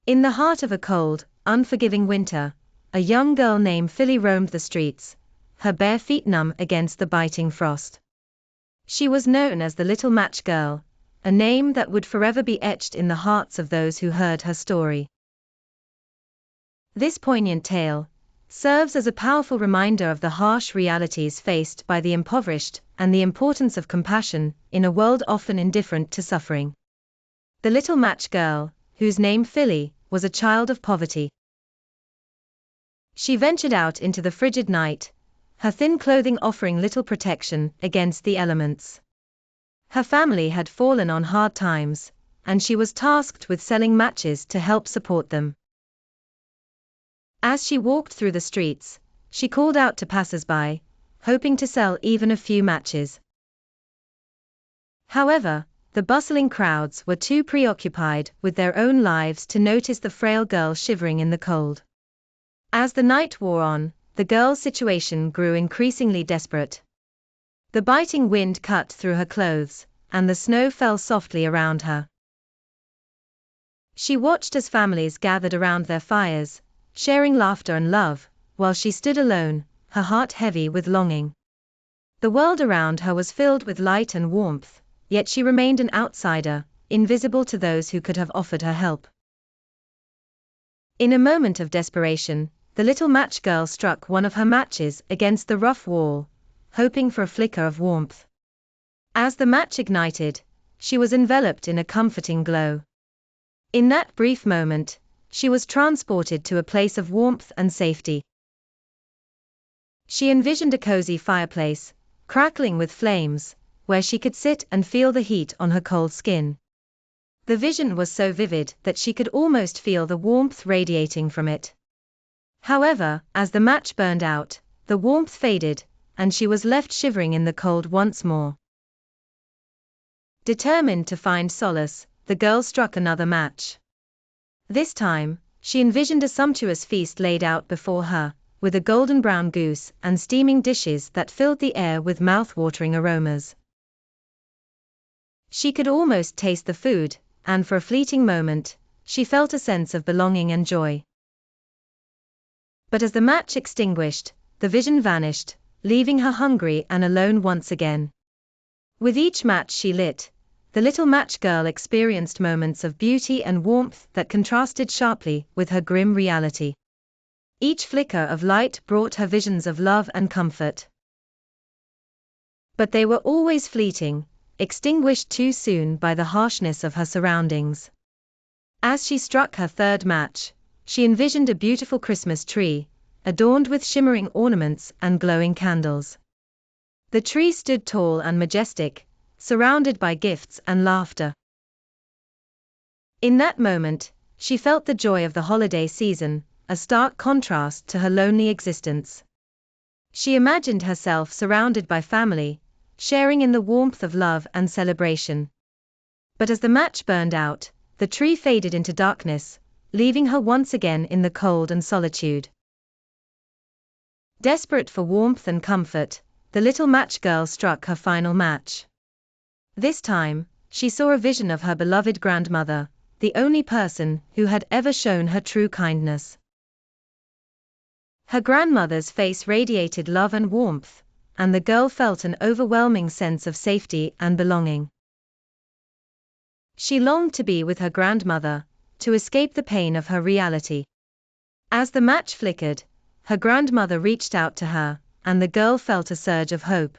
In the heart of a cold, unforgiving winter, a young girl named Philly roamed the streets, her bare feet numb against the biting frost. She was known as the Little Match Girl, a name that would forever be etched in the hearts of those who heard her story. This poignant tale serves as a powerful reminder of the harsh realities faced by the impoverished and the importance of compassion in a world often indifferent to suffering. The Little Match Girl, whose name Philly, was a child of poverty. She ventured out into the frigid night, her thin clothing offering little protection against the elements. Her family had fallen on hard times, and she was tasked with selling matches to help support them. As she walked through the streets, she called out to passers-by, hoping to sell even a few matches. However, the bustling crowds were too preoccupied with their own lives to notice the frail girl shivering in the cold. As the night wore on, the girl's situation grew increasingly desperate. The biting wind cut through her clothes, and the snow fell softly around her. She watched as families gathered around their fires, sharing laughter and love, while she stood alone, her heart heavy with longing. The world around her was filled with light and warmth, yet she remained an outsider, invisible to those who could have offered her help. In a moment of desperation, the Little Match Girl struck one of her matches against the rough wall, hoping for a flicker of warmth. As the match ignited, she was enveloped in a comforting glow. In that brief moment, she was transported to a place of warmth and safety. She envisioned a cozy fireplace, crackling with flames, where she could sit and feel the heat on her cold skin. The vision was so vivid that she could almost feel the warmth radiating from it. However, as the match burned out, the warmth faded, and she was left shivering in the cold once more. Determined to find solace, the girl struck another match. This time, she envisioned a sumptuous feast laid out before her, with a golden brown goose and steaming dishes that filled the air with mouth-watering aromas. She could almost taste the food, and for a fleeting moment, she felt a sense of belonging and joy. But as the match extinguished, the vision vanished, leaving her hungry and alone once again. With each match she lit, the Little Match Girl experienced moments of beauty and warmth that contrasted sharply with her grim reality. Each flicker of light brought her visions of love and comfort. But they were always fleeting, extinguished too soon by the harshness of her surroundings. As she struck her third match, she envisioned a beautiful Christmas tree, adorned with shimmering ornaments and glowing candles. The tree stood tall and majestic, surrounded by gifts and laughter. In that moment, she felt the joy of the holiday season, a stark contrast to her lonely existence. She imagined herself surrounded by family, sharing in the warmth of love and celebration. But as the match burned out, the tree faded into darkness, leaving her once again in the cold and solitude. Desperate for warmth and comfort, the Little Match Girl struck her final match. This time, she saw a vision of her beloved grandmother, the only person who had ever shown her true kindness. Her grandmother's face radiated love and warmth, and the girl felt an overwhelming sense of safety and belonging. She longed to be with her grandmother, to escape the pain of her reality. As the match flickered, her grandmother reached out to her, and the girl felt a surge of hope.